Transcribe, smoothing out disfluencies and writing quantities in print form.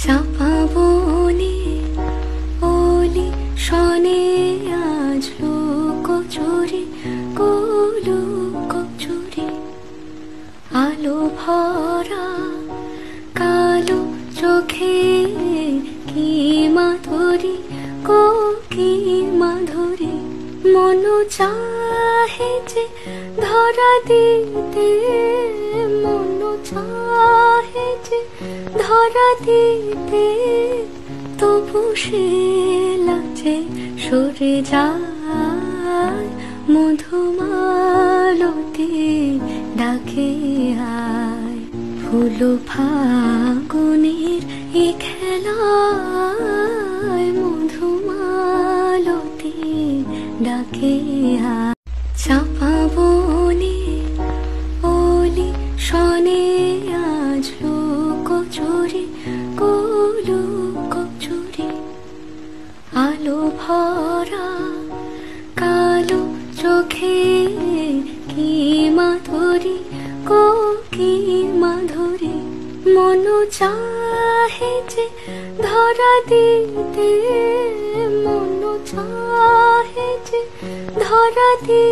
চাপা বনে ওলি শনে আজ লুকোচুরি লুকোচুরি আলো ভরা কালো চোখে কি মাধুরী কি মাধুরী মন চাহে যে ধরা দিতে মন চাহে যে ধরা দিতে তবু সে লাজে সরে যায় মধুমালতি ডাকে আয় ফুল ফাগুনের এ খেলায় মধুমালতি ডাকে আয় চাপা বনে ওলি শনে আজ লুকোচুরি লুকোচুরি আলো ভরা কালো চোখে কি মাধুরী কি মাধুরী মন চাহে যে ধরা দিতে মন চাহে যে ধরা দিতে